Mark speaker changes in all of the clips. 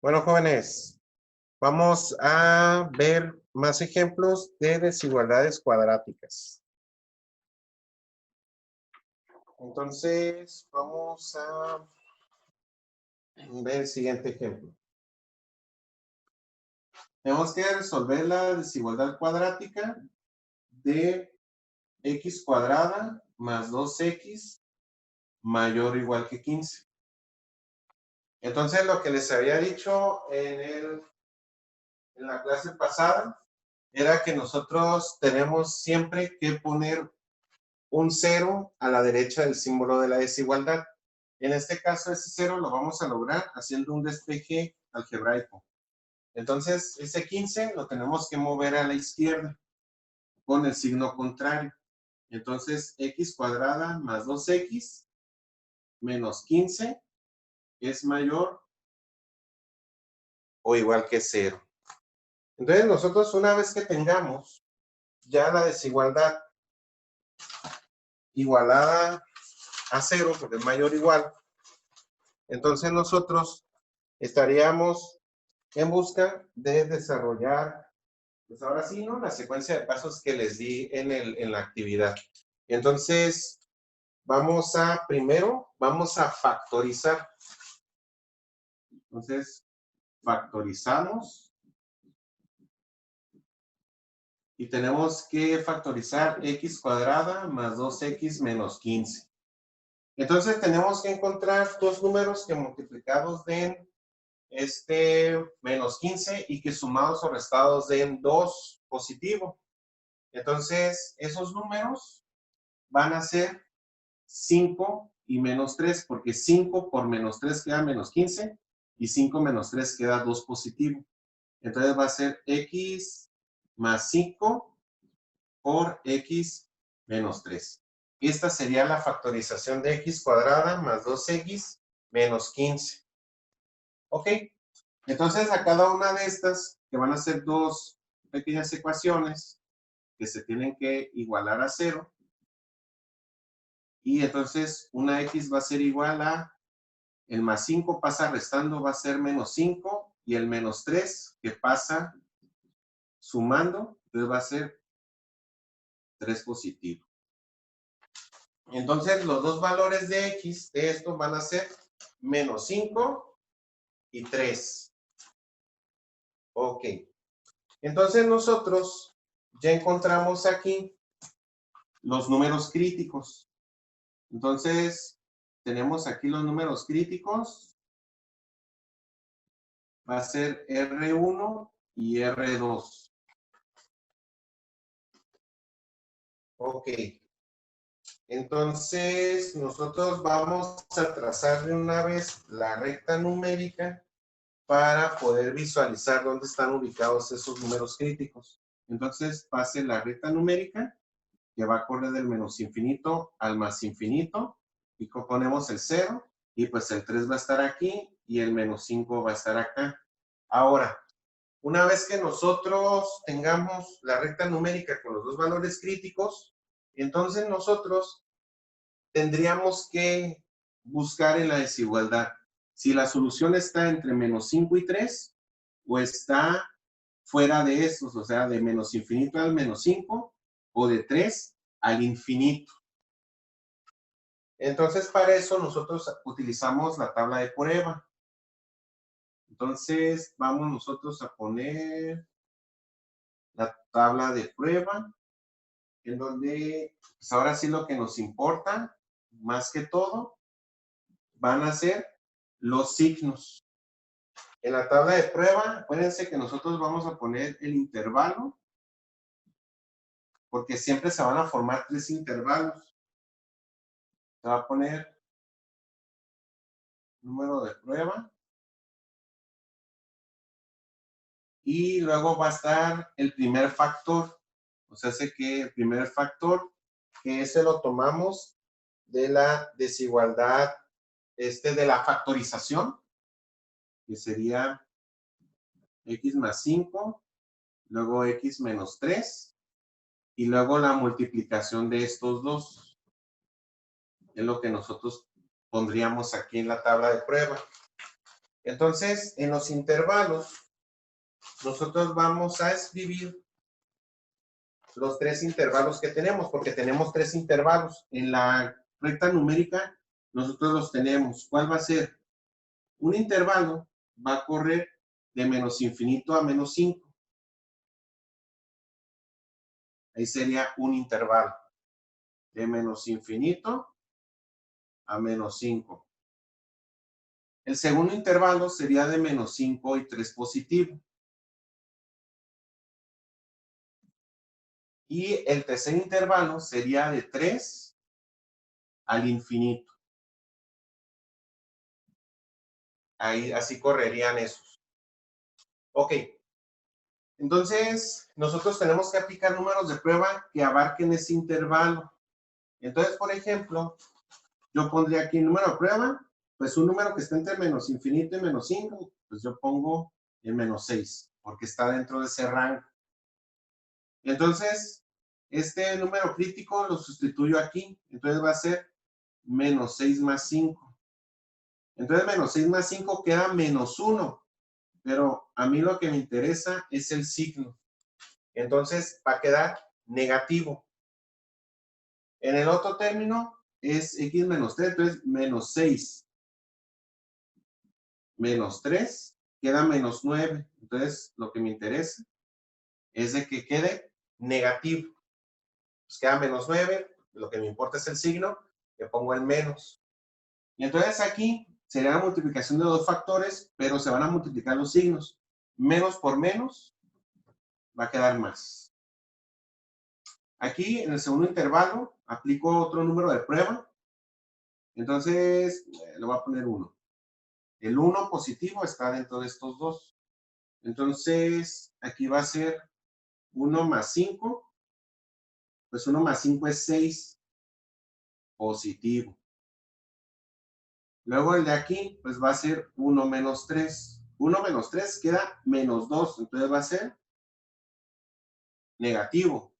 Speaker 1: Bueno, jóvenes, vamos a ver más ejemplos de desigualdades cuadráticas. Entonces, vamos a ver el siguiente ejemplo. Tenemos que resolver la desigualdad cuadrática de x cuadrada más 2x mayor o igual que 15. Entonces, lo que les había dicho en la clase pasada era que nosotros tenemos siempre que poner un 0 a la derecha del símbolo de la desigualdad. En este caso, ese 0 lo vamos a lograr haciendo un despeje algebraico. Entonces, ese 15 lo tenemos que mover a la izquierda con el signo contrario. Entonces, x cuadrada más 2x menos 15 es mayor o igual que 0. Entonces, nosotros una vez que tengamos ya la desigualdad igualada a 0, porque es mayor o igual, entonces nosotros estaríamos en busca de desarrollar, pues ahora sí, ¿no? La secuencia de pasos que les di en la actividad. Entonces, primero vamos a factorizar. Entonces, factorizamos. Y tenemos que factorizar x cuadrada más 2x menos 15. Entonces, tenemos que encontrar dos números que multiplicados den menos 15 y que sumados o restados den 2 positivo. Entonces, esos números van a ser 5 y menos 3, porque 5 por menos 3 queda menos 15 y 5 menos 3 queda 2 positivo. Entonces va a ser x más 5 por x menos 3. Esta sería la factorización de x cuadrada más 2x menos 15. ¿Ok? Entonces, a cada una de estas, que van a ser dos pequeñas ecuaciones que se tienen que igualar a 0, y entonces una x va a ser igual a, el más 5 pasa restando, va a ser menos 5, y el menos 3 que pasa sumando, entonces va a ser 3 positivo. Entonces, los dos valores de x de esto van a ser menos 5 y 3. Ok. Entonces, nosotros ya encontramos aquí los números críticos. Entonces, tenemos aquí los números críticos. Va a ser R1 y R2. Ok. Entonces, nosotros vamos a trazar de una vez la recta numérica para poder visualizar dónde están ubicados esos números críticos. Entonces, pase la recta numérica que va a correr del menos infinito al más infinito y ponemos el 0 y pues el 3 va a estar aquí y el menos 5 va a estar acá. Ahora, una vez que nosotros tengamos la recta numérica con los dos valores críticos, entonces nosotros tendríamos que buscar en la desigualdad si la solución está entre menos 5 y 3 o está fuera de estos, o sea, de menos infinito al menos 5 o de 3 al infinito. Entonces, para eso nosotros utilizamos la tabla de prueba. Entonces, vamos nosotros a poner la tabla de prueba, en donde, pues ahora sí lo que nos importa, más que todo, van a ser los signos. En la tabla de prueba, acuérdense que nosotros vamos a poner el intervalo, porque siempre se van a formar 3 intervalos. Se va a poner número de prueba. Y luego va a estar el primer factor. O sea, sé que el primer factor, que ese lo tomamos de la desigualdad, de la factorización, que sería x más 5, luego x menos 3, y luego la multiplicación de estos dos. Es lo que nosotros pondríamos aquí en la tabla de prueba. Entonces, en los intervalos, nosotros vamos a escribir los tres intervalos que tenemos, porque tenemos tres intervalos. En la recta numérica, nosotros los tenemos. ¿Cuál va a ser? Un intervalo va a correr de menos infinito a menos 5. Ahí sería un intervalo de menos infinito a menos 5. El segundo intervalo sería de menos 5 y 3 positivo. Y el tercer intervalo sería de 3 al infinito. Ahí, así correrían esos. Ok. Entonces, nosotros tenemos que aplicar números de prueba que abarquen ese intervalo. Entonces, por ejemplo, yo pondría aquí número de prueba, pues un número que esté entre menos infinito y menos 5, pues yo pongo el menos 6, porque está dentro de ese rango. Entonces, este número crítico lo sustituyo aquí, entonces va a ser menos 6 más 5. Entonces, menos 6 más 5 queda menos 1, pero a mí lo que me interesa es el signo. Entonces, va a quedar negativo. En el otro término es x menos 3, entonces menos 6 menos 3 queda menos 9. Entonces, lo que me interesa es de que quede negativo. Pues queda menos 9, lo que me importa es el signo, le pongo el menos. Y entonces aquí sería la multiplicación de dos factores, pero se van a multiplicar los signos. Menos por menos va a quedar más. Aquí en el segundo intervalo aplico otro número de prueba. Entonces le voy a poner 1. El 1 positivo está dentro de estos dos. Entonces aquí va a ser 1 más 5. Pues 1 más 5 es 6 positivo. Luego el de aquí, pues va a ser 1 menos 3. 1 menos 3 queda menos 2. Entonces va a ser negativo.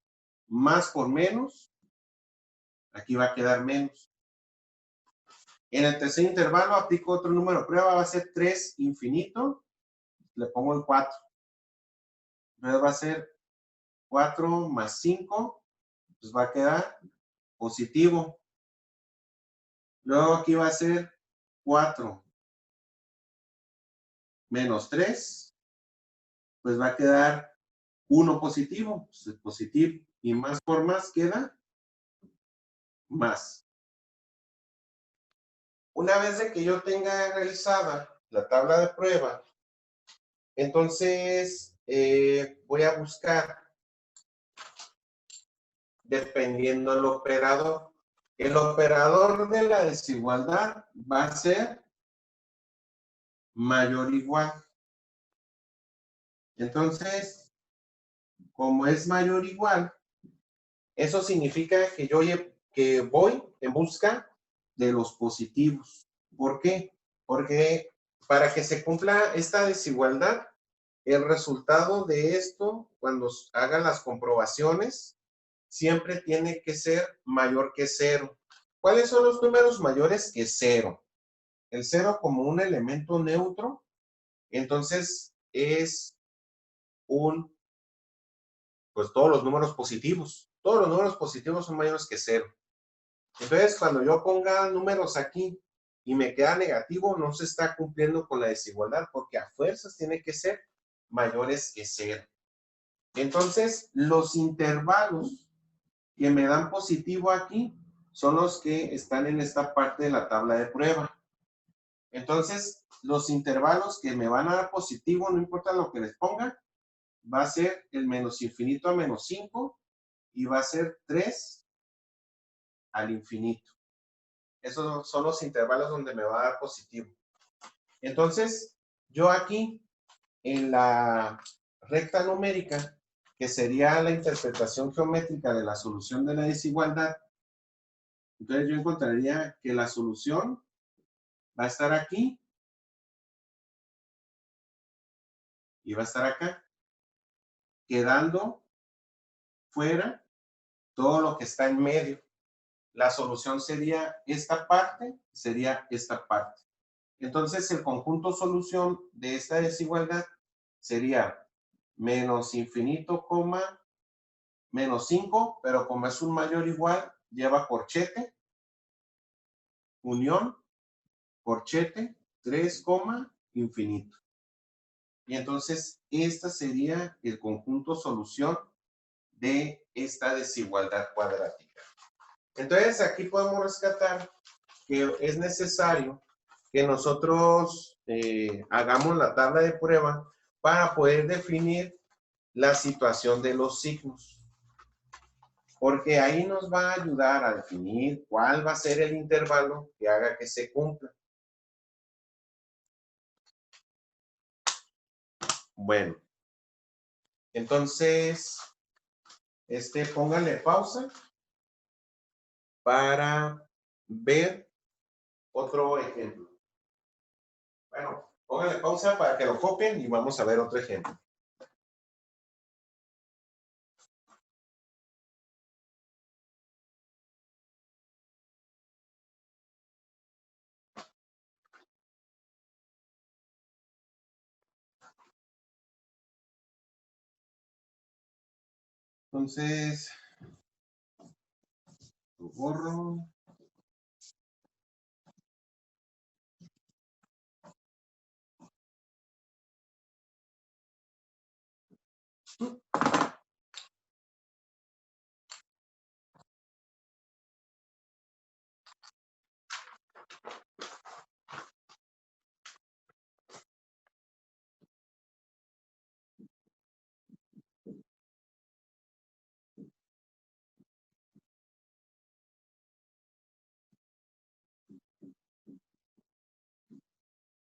Speaker 1: Más por menos, aquí va a quedar menos. En el tercer intervalo aplico otro número de prueba, va a ser 3 infinito. Le pongo el 4. Entonces va a ser 4 más 5, pues va a quedar positivo. Luego aquí va a ser 4 menos 3, pues va a quedar 1 positivo, pues es positivo. Y más por más queda más. Una vez de que yo tenga realizada la tabla de prueba, entonces voy a buscar, dependiendo del operador. El operador de la desigualdad va a ser mayor o igual. Entonces, como es mayor o igual, eso significa que yo que voy en busca de los positivos. ¿Por qué? Porque para que se cumpla esta desigualdad, el resultado de esto, cuando hagan las comprobaciones, siempre tiene que ser mayor que 0. ¿Cuáles son los números mayores que 0? El 0 como un elemento neutro, entonces es pues todos los números positivos. Todos los números positivos son mayores que 0. Entonces, cuando yo ponga números aquí y me queda negativo, no se está cumpliendo con la desigualdad, porque a fuerzas tiene que ser mayores que 0. Entonces, los intervalos que me dan positivo aquí son los que están en esta parte de la tabla de prueba. Entonces, los intervalos que me van a dar positivo, no importa lo que les ponga, va a ser el menos infinito a menos 5 y va a ser 3 al infinito. Esos son los intervalos donde me va a dar positivo. Entonces, yo aquí, en la recta numérica, que sería la interpretación geométrica de la solución de la desigualdad, entonces yo encontraría que la solución va a estar aquí y va a estar acá, quedando fuera todo lo que está en medio. La solución sería esta parte, sería esta parte. Entonces, el conjunto solución de esta desigualdad sería menos infinito, menos 5, pero como es un mayor o igual, lleva corchete, unión, corchete, 3, infinito. Y entonces, esta sería el conjunto solución de esta desigualdad cuadrática. Entonces, aquí podemos rescatar que es necesario que nosotros hagamos la tabla de prueba para poder definir la situación de los signos. Porque ahí nos va a ayudar a definir cuál va a ser el intervalo que haga que se cumpla. Bueno, entonces, póngale pausa para ver otro ejemplo. Bueno, póngale pausa para que lo copien y vamos a ver otro ejemplo. Entonces, lo borro.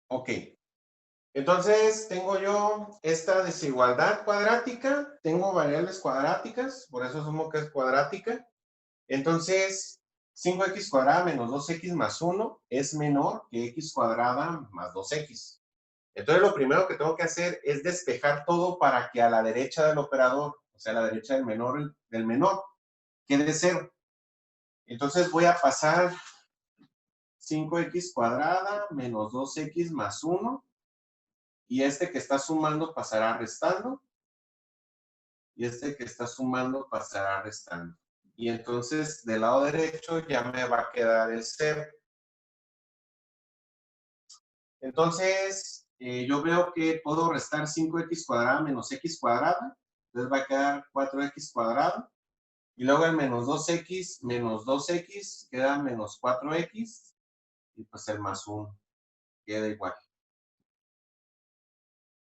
Speaker 1: Ok. Entonces, tengo yo esta desigualdad cuadrática, tengo variables cuadráticas, por eso asumo que es cuadrática. Entonces, 5x cuadrada menos 2x más 1 es menor que x cuadrada más 2x. Entonces, lo primero que tengo que hacer es despejar todo para que a la derecha del operador, o sea, a la derecha del menor, quede 0. Entonces, voy a pasar 5x cuadrada menos 2x más 1. Y este que está sumando pasará restando. Y este que está sumando pasará restando. Y entonces del lado derecho ya me va a quedar el 0. Entonces yo veo que puedo restar 5x cuadrada menos x cuadrada. Entonces va a quedar 4x cuadrado. Y luego el menos 2x queda menos 4x. Y pues el más 1 queda igual.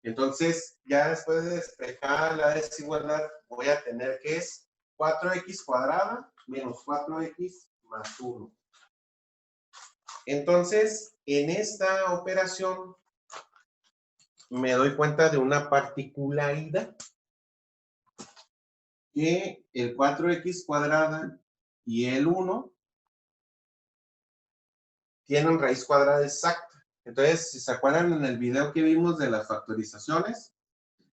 Speaker 1: Entonces, ya después de despejar la desigualdad, voy a tener que es 4x cuadrada menos 4x más 1. Entonces, en esta operación, me doy cuenta de una particularidad, que el 4x cuadrada y el 1 tienen raíz cuadrada exacta. Entonces, si se acuerdan en el video que vimos de las factorizaciones,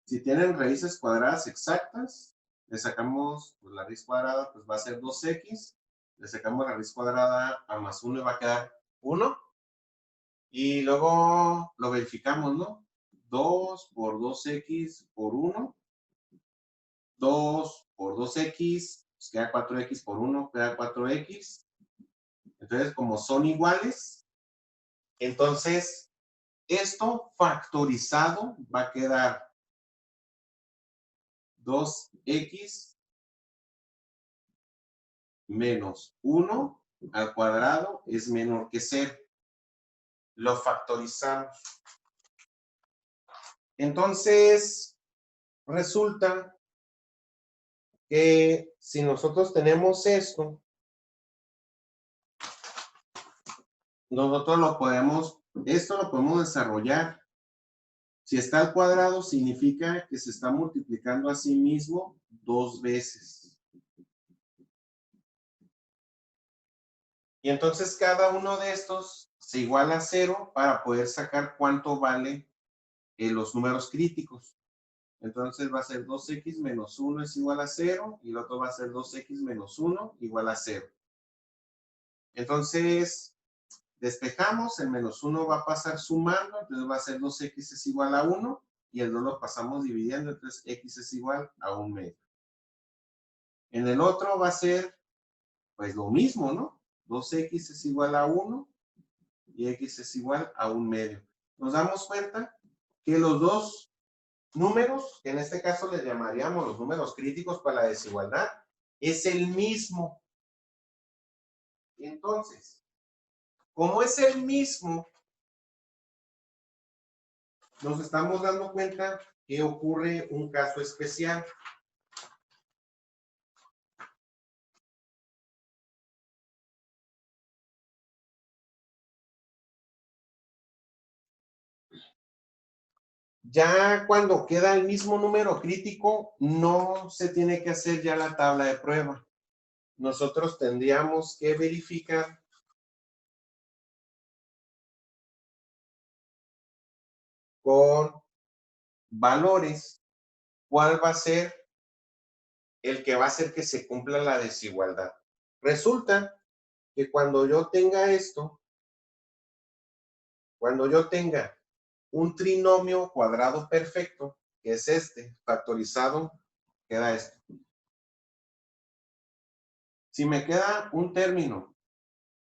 Speaker 1: si tienen raíces cuadradas exactas, le sacamos pues, la raíz cuadrada, pues va a ser 2x, le sacamos la raíz cuadrada a más 1 y va a quedar 1. Y luego lo verificamos, ¿no? 2 por 2x por 1, 2 por 2x, pues queda 4x por 1, queda 4x. Entonces, como son iguales, entonces esto factorizado va a quedar 2x menos 1 al cuadrado es menor que 0. Lo factorizamos. Entonces, resulta que si nosotros tenemos esto, nosotros esto lo podemos desarrollar. Si está al cuadrado, significa que se está multiplicando a sí mismo 2 veces. Y entonces cada uno de estos se iguala a 0 para poder sacar cuánto vale los números críticos. Entonces va a ser 2x menos 1 es igual a 0 y el otro va a ser 2x menos 1 igual a 0. Entonces, Despejamos, el menos 1 va a pasar sumando, entonces va a ser 2x es igual a 1, y el 2 lo pasamos dividiendo, entonces x es igual a 1 medio. En el otro va a ser, pues lo mismo, ¿no? 2x es igual a 1 y x es igual a 1 medio. Nos damos cuenta que los dos números, que en este caso les llamaríamos los números críticos para la desigualdad, es el mismo. Entonces, como es el mismo, nos estamos dando cuenta que ocurre un caso especial. Ya cuando queda el mismo número crítico, no se tiene que hacer ya la tabla de prueba. Nosotros tendríamos que verificar con valores cuál va a ser el que va a hacer que se cumpla la desigualdad. Resulta que cuando yo tenga esto, cuando yo tenga un trinomio cuadrado perfecto, que es este, factorizado, queda esto. Si me queda un término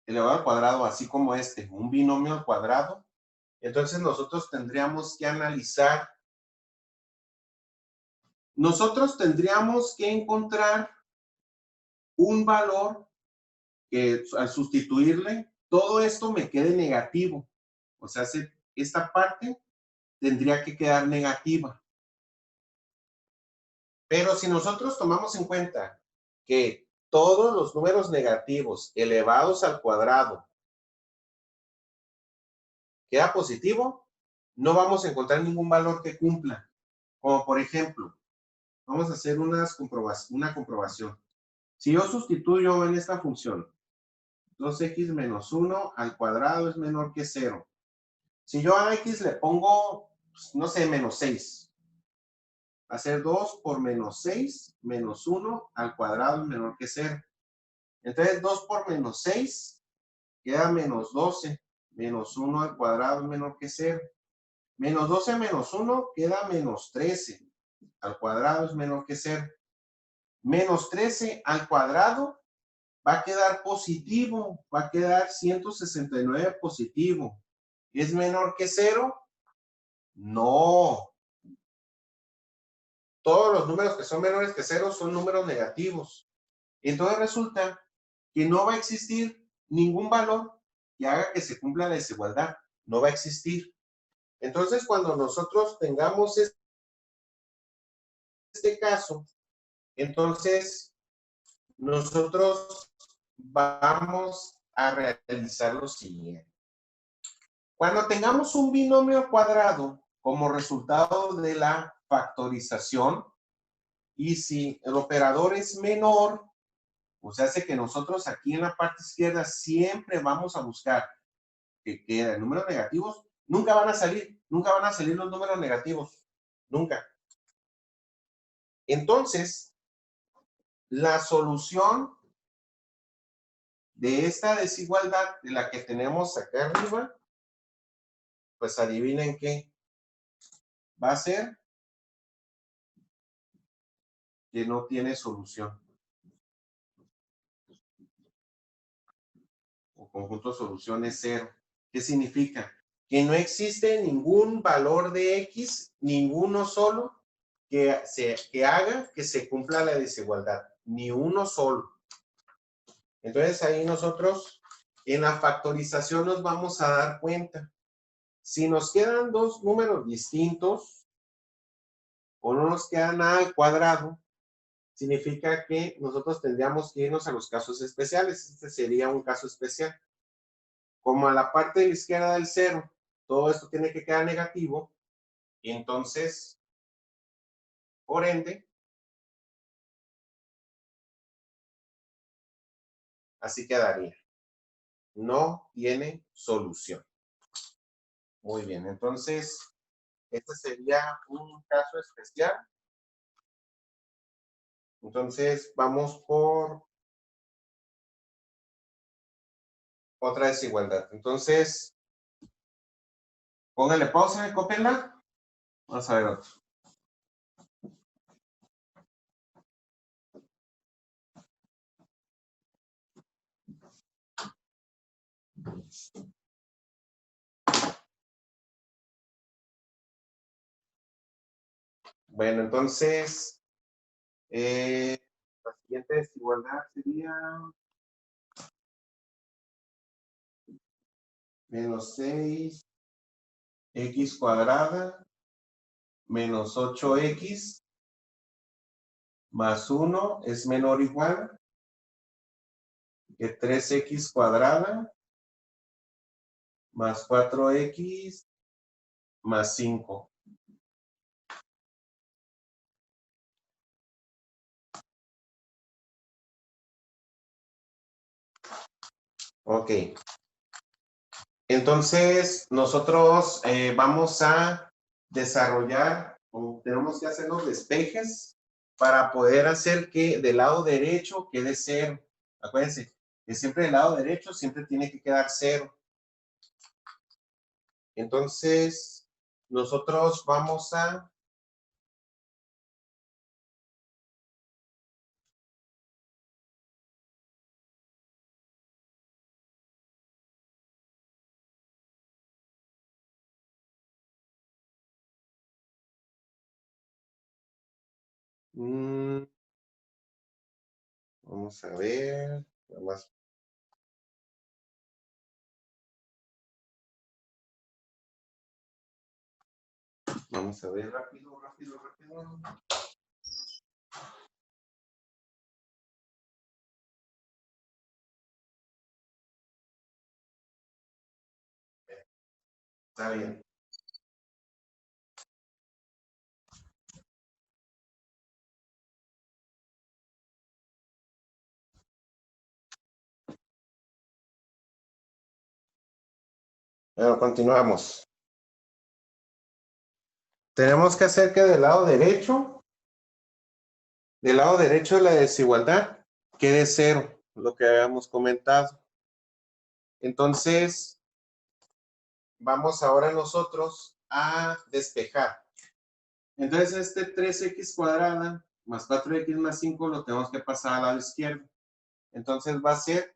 Speaker 1: elevado al cuadrado, así como este, un binomio al cuadrado, entonces nosotros tendríamos que analizar, nosotros tendríamos que encontrar un valor que al sustituirle, todo esto me quede negativo. O sea, esta parte tendría que quedar negativa. Pero si nosotros tomamos en cuenta que todos los números negativos elevados al cuadrado queda positivo, no vamos a encontrar ningún valor que cumpla. Como por ejemplo, vamos a hacer una comprobación. Si yo sustituyo en esta función 2x menos 1 al cuadrado es menor que 0. Si yo a x le pongo, pues, no sé, menos 6, va a ser 2 por menos 6 menos 1 al cuadrado es menor que 0. Entonces 2 por menos 6 queda menos 12, menos 1 al cuadrado es menor que 0. Menos 12 menos 1 queda menos 13, al cuadrado es menor que 0. Menos 13 al cuadrado va a quedar positivo, va a quedar 169 positivo. ¿Es menor que 0? No. Todos los números que son menores que 0 son números negativos. Entonces resulta que no va a existir ningún valor que haga que se cumpla la desigualdad. No va a existir. Entonces, cuando nosotros tengamos este caso, entonces nosotros vamos a realizar lo siguiente. Cuando tengamos un binomio cuadrado como resultado de la factorización, y si el operador es menor, pues hace que nosotros aquí en la parte izquierda siempre vamos a buscar que queden números negativos, nunca van a salir los números negativos, nunca. Entonces, la solución de esta desigualdad de la que tenemos acá arriba, pues adivinen qué va a ser, que no tiene solución. O conjunto de soluciones 0. ¿Qué significa? Que no existe ningún valor de x, ninguno solo, que haga que se cumpla la desigualdad. Ni uno solo. Entonces ahí nosotros en la factorización nos vamos a dar cuenta. Si nos quedan dos números distintos o no nos queda nada al cuadrado, significa que nosotros tendríamos que irnos a los casos especiales. Este sería un caso especial. Como a la parte de la izquierda del 0, todo esto tiene que quedar negativo, y entonces, por ende, así quedaría. No tiene solución. Muy bien, entonces, este sería un caso especial. Entonces, vamos por otra desigualdad. Entonces, póngale pausa, cópienla. Vamos a ver otro. Bueno, entonces, la siguiente desigualdad sería menos 6 x cuadrada menos 8x más 1 es menor o igual que 3x cuadrada más 4x más 5. Ok. Entonces, nosotros vamos a desarrollar, o tenemos que hacer los despejes para poder hacer que del lado derecho quede 0. Acuérdense que siempre del lado derecho siempre tiene que quedar 0. Entonces, nosotros vamos a... vamos a ver. Nada más. Vamos a ver rápido, rápido, rápido. Está bien. Bueno, continuamos. Tenemos que hacer que del lado derecho de la desigualdad quede 0, lo que habíamos comentado. Entonces, vamos ahora nosotros a despejar. Entonces, este 3x cuadrada más 4x más 5 lo tenemos que pasar al lado izquierdo. Entonces, va a ser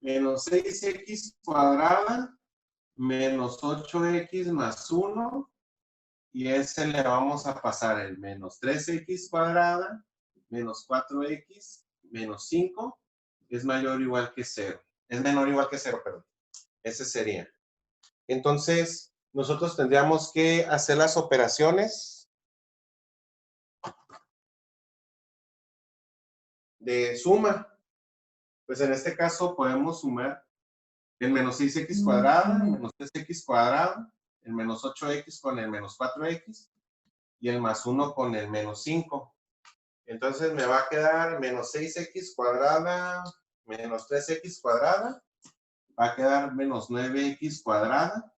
Speaker 1: menos 6x cuadrada menos 8x más 1. Y ese le vamos a pasar el menos 3x cuadrada menos 4x menos 5 es mayor o igual que 0. Es menor o igual que 0, perdón. Ese sería. Entonces, nosotros tendríamos que hacer las operaciones de suma. Pues en este caso podemos sumar el menos 6x cuadrada, el menos 3x cuadrada, el menos 8x con el menos 4x y el más 1 con el menos 5. Entonces me va a quedar menos 6x cuadrada menos 3x cuadrada. Va a quedar menos 9x cuadrada.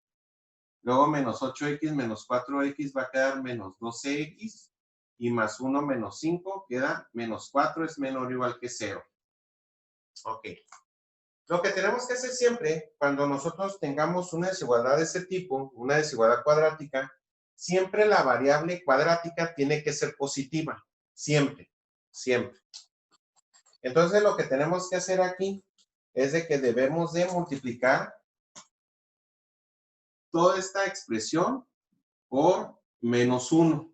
Speaker 1: Luego menos 8x menos 4x va a quedar menos 12x. Y más 1 menos 5 queda menos 4 es menor o igual que 0. Ok. Lo que tenemos que hacer siempre, cuando nosotros tengamos una desigualdad de ese tipo, una desigualdad cuadrática, siempre la variable cuadrática tiene que ser positiva. Siempre, siempre. Entonces, lo que tenemos que hacer aquí es de que debemos de multiplicar toda esta expresión por menos 1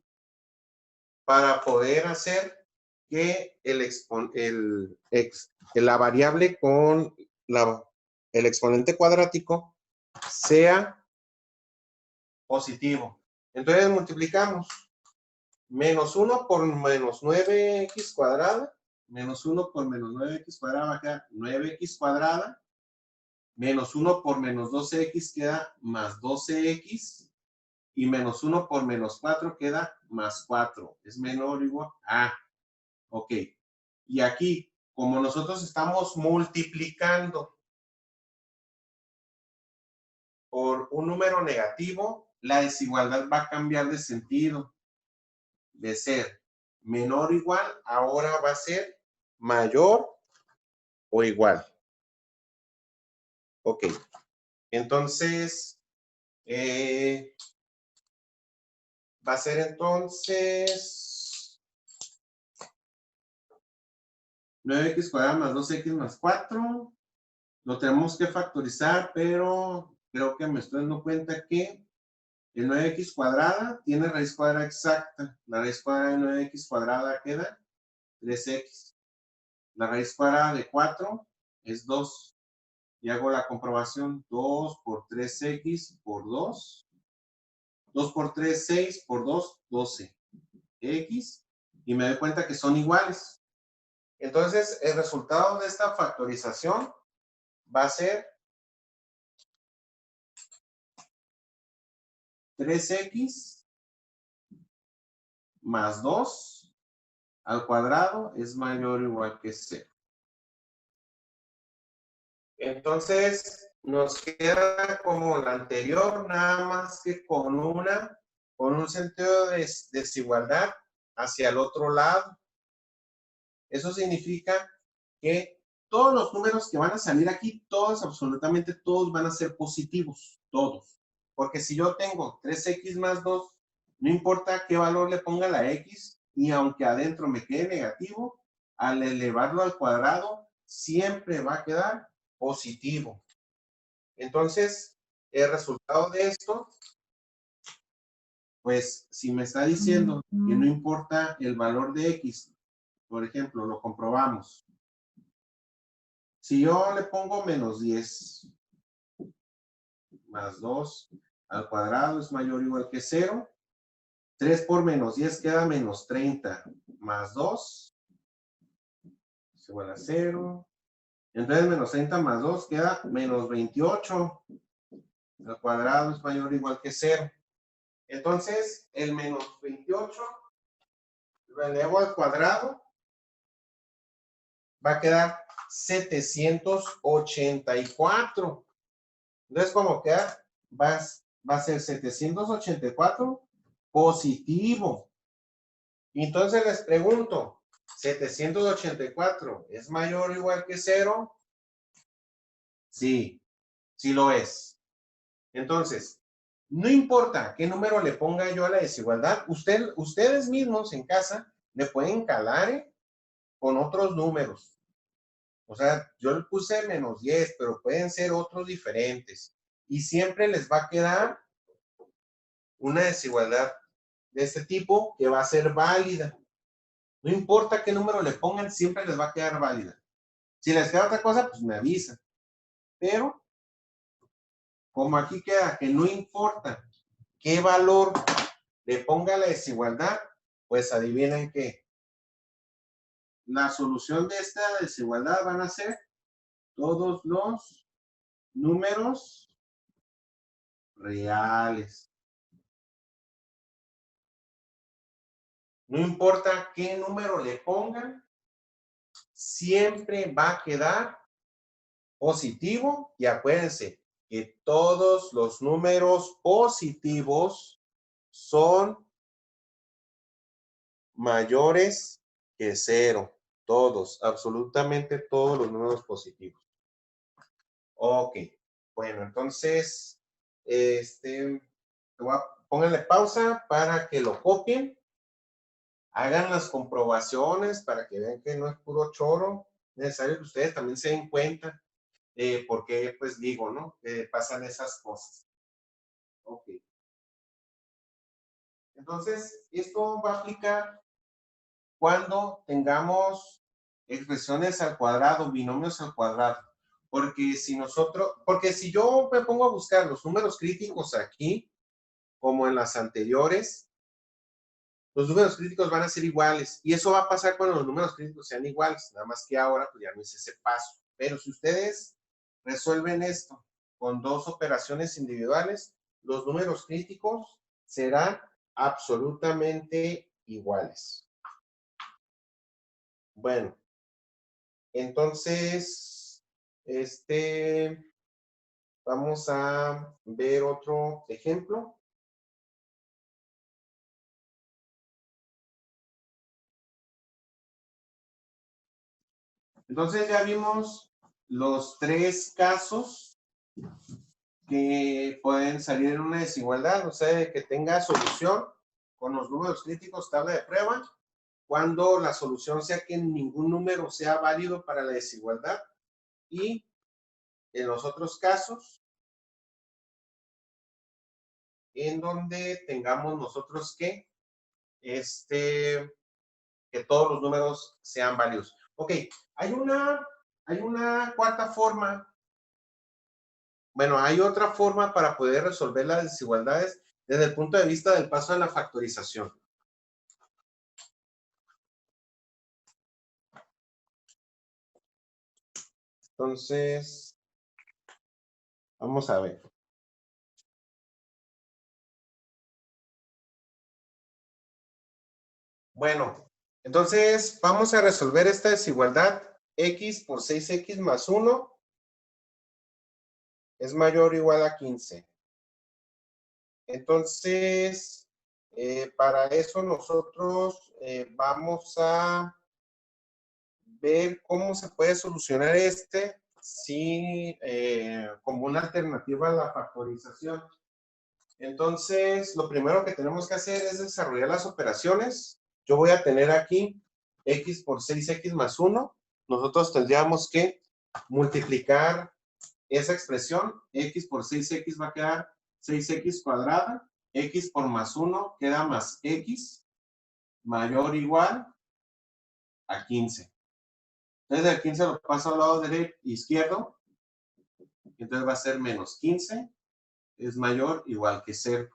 Speaker 1: para poder hacer que la variable con el exponente cuadrático sea positivo. Entonces multiplicamos menos 1 por menos 9x cuadrada, menos 1 por menos 9x cuadrada va a quedar 9x cuadrada, menos 1 por menos 12x queda más 12x, y menos 1 por menos 4 queda más 4. Es menor o igual a. Ok. Y aquí, como nosotros estamos multiplicando por un número negativo, la desigualdad va a cambiar de sentido. De ser menor o igual, ahora va a ser mayor o igual. Ok. Entonces, va a ser entonces 9x cuadrada más 2x más 4. Lo tenemos que factorizar, pero creo que me estoy dando cuenta que el 9x cuadrada tiene raíz cuadrada exacta. La raíz cuadrada de 9x cuadrada queda 3x. La raíz cuadrada de 4 es 2. Y hago la comprobación. 2 por 3x por 2. 2 por 3, 6 por 2, 12. X. Y me doy cuenta que son iguales. Entonces, el resultado de esta factorización va a ser 3x más 2 al cuadrado es mayor o igual que 0. Entonces, nos queda como la anterior, nada más que con un sentido de desigualdad hacia el otro lado. Eso significa que todos los números que van a salir aquí, todos, absolutamente todos van a ser positivos, todos. Porque si yo tengo 3x más 2, no importa qué valor le ponga la x, y aunque adentro me quede negativo, al elevarlo al cuadrado, siempre va a quedar positivo. Entonces, el resultado de esto, pues si me está diciendo que no importa el valor de x, por ejemplo, lo comprobamos. Si yo le pongo menos 10 más 2 al cuadrado es mayor o igual que 0, 3 por menos 10 queda menos 30 más 2 es igual a 0. Entonces menos 30 más 2 queda menos 28 al cuadrado es mayor o igual que 0. Entonces el menos 28 lo elevo al cuadrado, va a quedar 784. Entonces, como queda, va a ser 784 positivo. Entonces les pregunto, ¿784 es mayor o igual que 0? Sí, sí lo es. Entonces, no importa qué número le ponga yo a la desigualdad, ustedes mismos en casa le pueden calar con otros números. O sea, yo le puse menos 10, pero pueden ser otros diferentes. Y siempre les va a quedar una desigualdad de este tipo que va a ser válida. No importa qué número le pongan, siempre les va a quedar válida. Si les queda otra cosa, pues me avisan. Pero, como aquí queda que no importa qué valor le ponga la desigualdad, pues adivinen qué. La solución de esta desigualdad van a ser todos los números reales. No importa qué número le pongan, siempre va a quedar positivo. Y acuérdense que todos los números positivos son mayores que 0. Todos, absolutamente todos los números positivos. Ok, bueno, entonces, pónganle pausa para que lo copien. Hagan las comprobaciones para que vean que no es puro choro. Es necesario que ustedes también se den cuenta por qué, pues digo, ¿no? Pasan esas cosas. Ok. Entonces, esto va a aplicar cuando tengamos expresiones al cuadrado, binomios al cuadrado. Porque si yo me pongo a buscar los números críticos aquí, como en las anteriores, los números críticos van a ser iguales. Y eso va a pasar cuando los números críticos sean iguales. Nada más que ahora, pues ya no hice ese paso. Pero si ustedes resuelven esto con dos operaciones individuales, los números críticos serán absolutamente iguales. Bueno, entonces, vamos a ver otro ejemplo. Entonces ya vimos los tres casos que pueden salir en una desigualdad, o sea, que tenga solución con los números críticos, tabla de prueba, cuando la solución sea que ningún número sea válido para la desigualdad, y en los otros casos, en donde tengamos nosotros que todos los números sean válidos. Ok, hay una cuarta forma. Bueno, hay otra forma para poder resolver las desigualdades desde el punto de vista del paso de la factorización. Entonces, vamos a ver. Bueno, entonces vamos a resolver esta desigualdad. X por 6x más 1 es mayor o igual a 15. Entonces, para eso nosotros vamos a ver cómo se puede solucionar como una alternativa a la factorización. Entonces, lo primero que tenemos que hacer es desarrollar las operaciones. Yo voy a tener aquí x por 6x más 1. Nosotros tendríamos que multiplicar esa expresión. X por 6x va a quedar 6x cuadrada. X por más 1 queda más x mayor o igual a 15. Entonces, el 15 lo paso al lado derecho, izquierdo. Entonces va a ser menos 15 es mayor o igual que 0.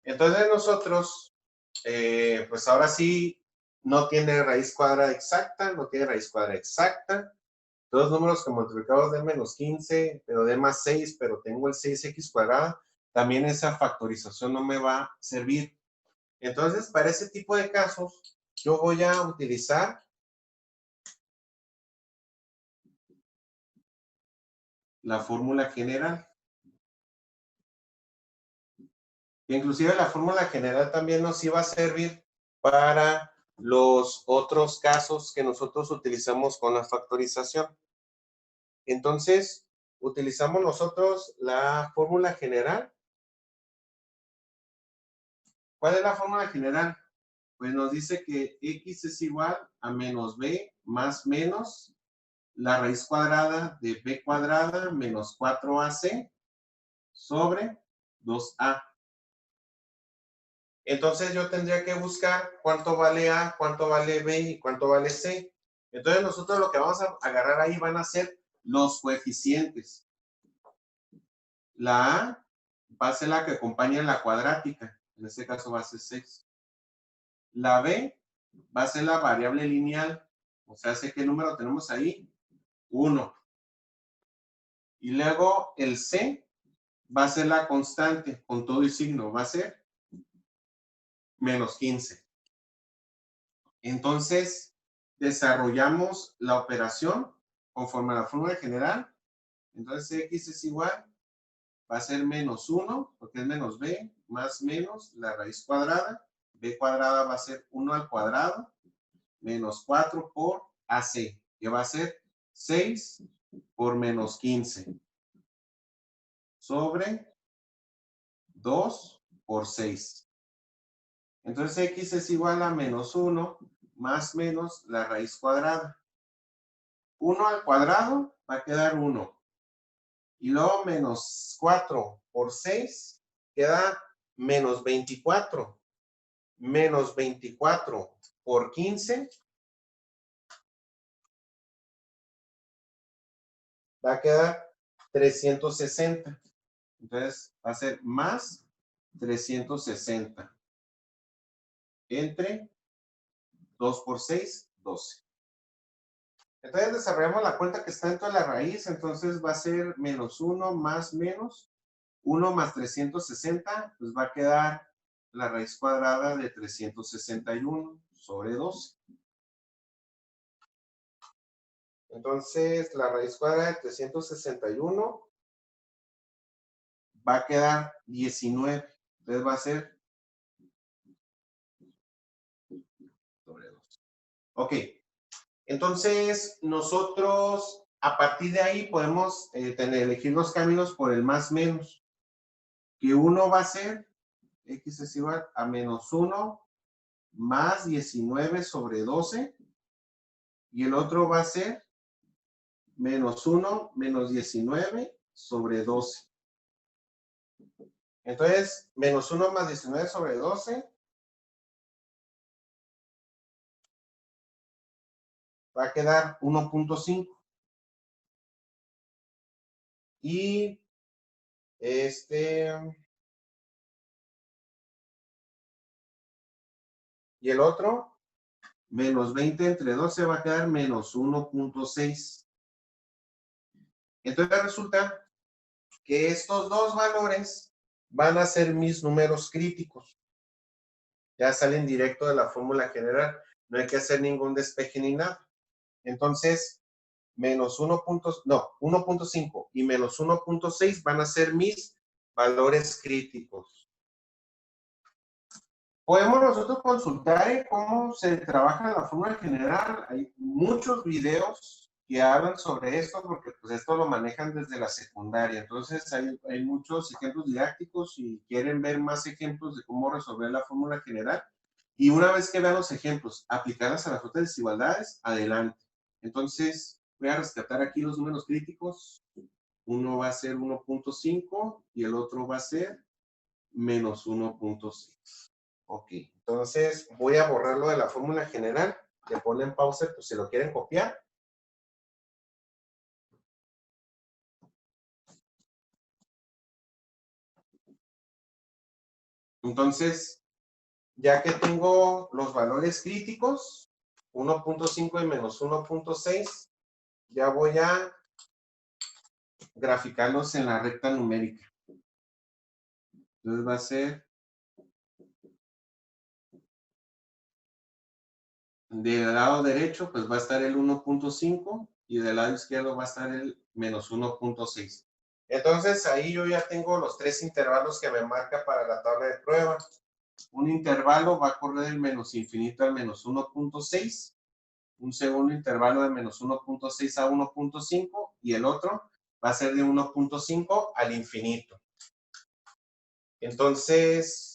Speaker 1: Entonces nosotros, pues ahora sí, no tiene raíz cuadrada exacta, no tiene raíz cuadrada exacta. Todos los números que multiplicamos de menos 15, pero de más 6, pero tengo el 6x cuadrada, también esa factorización no me va a servir. Entonces, para ese tipo de casos, yo voy a utilizar la fórmula general. Inclusive la fórmula general también nos iba a servir para los otros casos que nosotros utilizamos con la factorización. Entonces, utilizamos nosotros la fórmula general. ¿Cuál es la fórmula general? Pues nos dice que x es igual a menos b más menos la raíz cuadrada de b cuadrada menos 4ac sobre 2a. Entonces yo tendría que buscar cuánto vale A, cuánto vale B y cuánto vale C. Entonces nosotros lo que vamos a agarrar ahí van a ser los coeficientes. La A va a ser la que acompaña en la cuadrática. En este caso va a ser 6. La B va a ser la variable lineal. O sea, sé qué número tenemos ahí. 1. Y luego el C va a ser la constante con todo y signo. Va a ser menos 15. Entonces, desarrollamos la operación conforme a la fórmula general. Entonces, x es igual, va a ser menos 1, porque es menos b, más menos la raíz cuadrada. B cuadrada va a ser 1 al cuadrado, menos 4 por AC, que va a ser 6 por menos 15, sobre 2 por 6. Entonces, x es igual a menos 1 más menos la raíz cuadrada. 1 al cuadrado va a quedar 1. Y luego menos 4 por 6 queda menos 24. Menos 24 por 15 va a quedar 360. Entonces va a ser más 360 entre 2 por 6, 12. Entonces desarrollamos la cuenta que está dentro de la raíz. Entonces va a ser menos 1 más menos 1 más 360, pues va a quedar la raíz cuadrada de 361 sobre 12. Entonces, la raíz cuadrada de 361 va a quedar 19. Entonces, va a ser sobre 2. Ok. Entonces, nosotros A partir de ahí podemos elegir los caminos por el más menos. Que uno va a ser, x es igual a menos 1 más 19 sobre 12. Y el otro va a ser menos 1 menos 19 sobre 12. Entonces, menos 1 más 19 sobre 12 va a quedar 1.5. Y y el otro, menos 20 entre 12 va a quedar menos 1.6. Entonces resulta que estos dos valores van a ser mis números críticos. Ya salen directo de la fórmula general. No hay que hacer ningún despeje ni nada. Entonces, menos 1.5 y menos 1.6 van a ser mis valores críticos. Podemos nosotros consultar cómo se trabaja la fórmula general. Hay muchos videos que hablan sobre esto porque pues esto lo manejan desde la secundaria. Entonces hay muchos ejemplos didácticos y quieren ver más ejemplos de cómo resolver la fórmula general. Y una vez que vean los ejemplos, aplicarlas a las otras desigualdades, adelante. Entonces voy a rescatar aquí los números críticos. Uno va a ser 1.5 y el otro va a ser menos 1.6. Ok, entonces voy a borrarlo de la fórmula general. Le ponen pausa, pues si lo quieren copiar. Entonces, ya que tengo los valores críticos, 1.5 y menos 1.6, ya voy a graficarlos en la recta numérica. Entonces va a ser del lado derecho, pues va a estar el 1.5 y del lado izquierdo va a estar el menos 1.6. Entonces ahí yo ya tengo los tres intervalos que me marca para la tabla de prueba. Un intervalo va a correr del menos infinito al menos 1.6, un segundo intervalo de menos 1.6 a 1.5 y el otro va a ser de 1.5 al infinito. Entonces,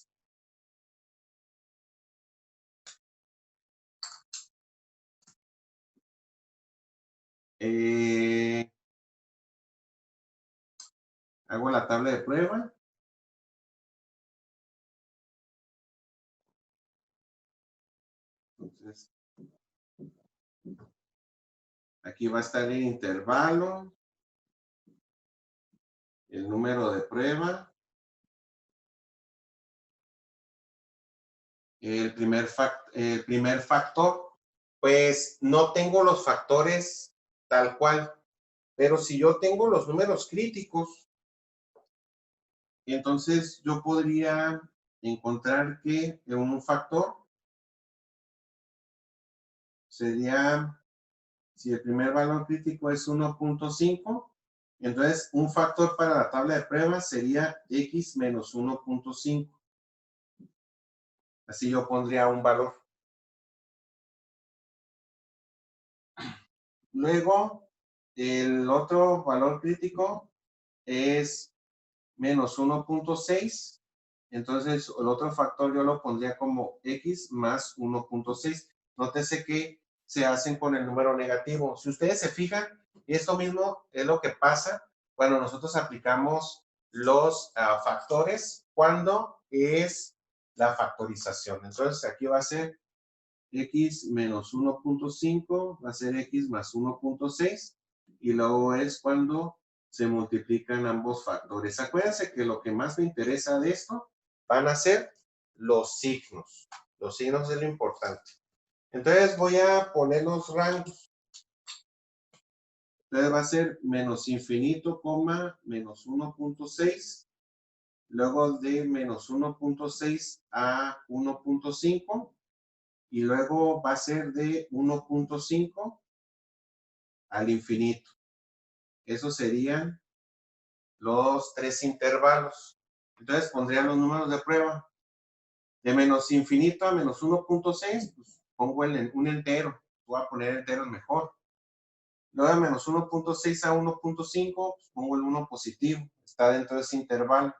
Speaker 1: hago la tabla de prueba. Entonces, aquí va a estar el intervalo, el número de prueba, el primer factor, pues no tengo los factores tal cual, pero si yo tengo los números críticos, entonces yo podría encontrar que un factor sería, si el primer valor crítico es 1.5, entonces un factor para la tabla de pruebas sería x menos 1.5. Así yo pondría un valor. Luego, el otro valor crítico es menos 1.6. Entonces, el otro factor yo lo pondría como x más 1.6. Nótese que se hacen con el número negativo. Si ustedes se fijan, esto mismo es lo que pasa cuando nosotros aplicamos los factores cuando es la factorización. Entonces, aquí va a ser x menos 1.5, va a ser x más 1.6, y luego es cuando se multiplican ambos factores. Acuérdense que lo que más me interesa de esto van a ser los signos. Los signos es lo importante. Entonces voy a poner los rangos. Entonces va a ser menos infinito, menos 1.6, luego de menos 1.6 a 1.5, y luego va a ser de 1.5 al infinito. Esos serían los tres intervalos. Entonces pondría los números de prueba. De menos infinito a menos 1.6, pues pongo un entero. Voy a poner enteros mejor. Luego de menos 1.6 a 1.5, pues pongo el 1 positivo, está dentro de ese intervalo.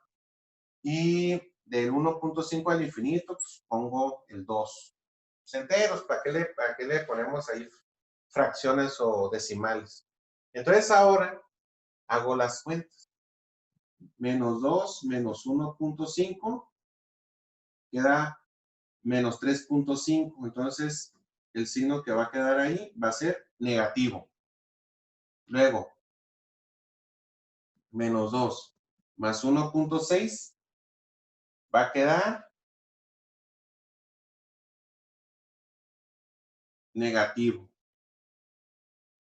Speaker 1: Y del 1.5 al infinito, pues pongo el 2. Enteros, ¿para qué le ponemos ahí fracciones o decimales? Entonces ahora hago las cuentas. Menos 2 menos 1.5 queda menos 3.5. Entonces el signo que va a quedar ahí va a ser negativo. Luego, menos 2 más 1.6 va a quedar negativo.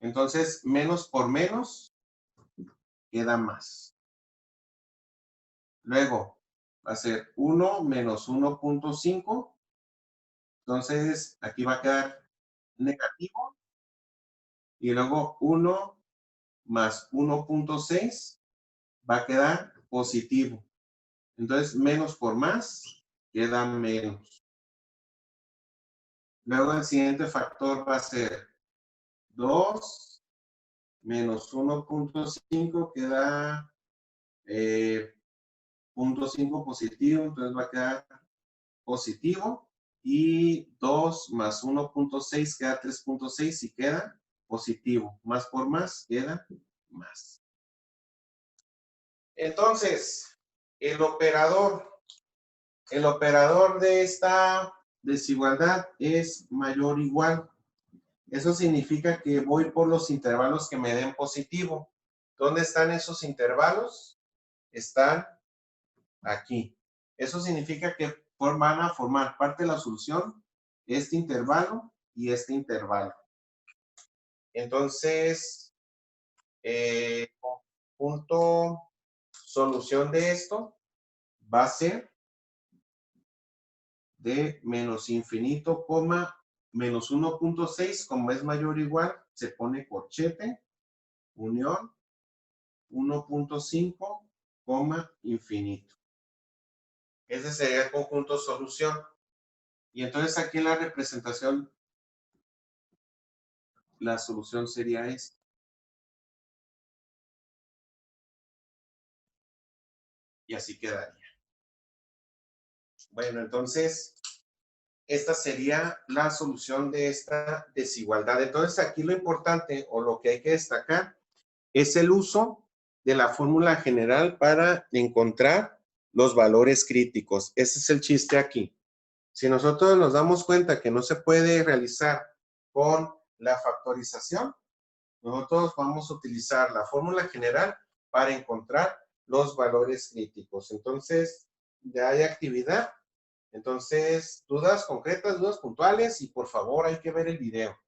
Speaker 1: Entonces, menos por menos queda más. Luego, va a ser 1 menos 1.5. Entonces, aquí va a quedar negativo. Y luego 1 más 1.6 va a quedar positivo. Entonces, menos por más queda menos. Luego, el siguiente factor va a ser 2 menos 1.5 queda 0.5 positivo, entonces va a quedar positivo. Y 2 más 1.6 queda 3.6 y queda positivo. Más por más queda más. Entonces, el operador de esta desigualdad es mayor o igual. Eso significa que voy por los intervalos que me den positivo. ¿Dónde están esos intervalos? Están aquí. Eso significa que van a formar parte de la solución este intervalo y este intervalo. Entonces, punto solución de esto va a ser de menos infinito, menos 1.6, como es mayor o igual, se pone corchete, unión, 1.5, infinito. Ese sería el conjunto solución. Y entonces aquí en la representación, la solución sería esta. Y así quedaría. Bueno, entonces, esta sería la solución de esta desigualdad. Entonces, aquí lo importante o lo que hay que destacar es el uso de la fórmula general para encontrar los valores críticos. Ese es el chiste aquí. Si nosotros nos damos cuenta que no se puede realizar con la factorización, nosotros vamos a utilizar la fórmula general para encontrar los valores críticos. Entonces, ya hay actividad. Entonces, dudas concretas, dudas puntuales y por favor hay que ver el video.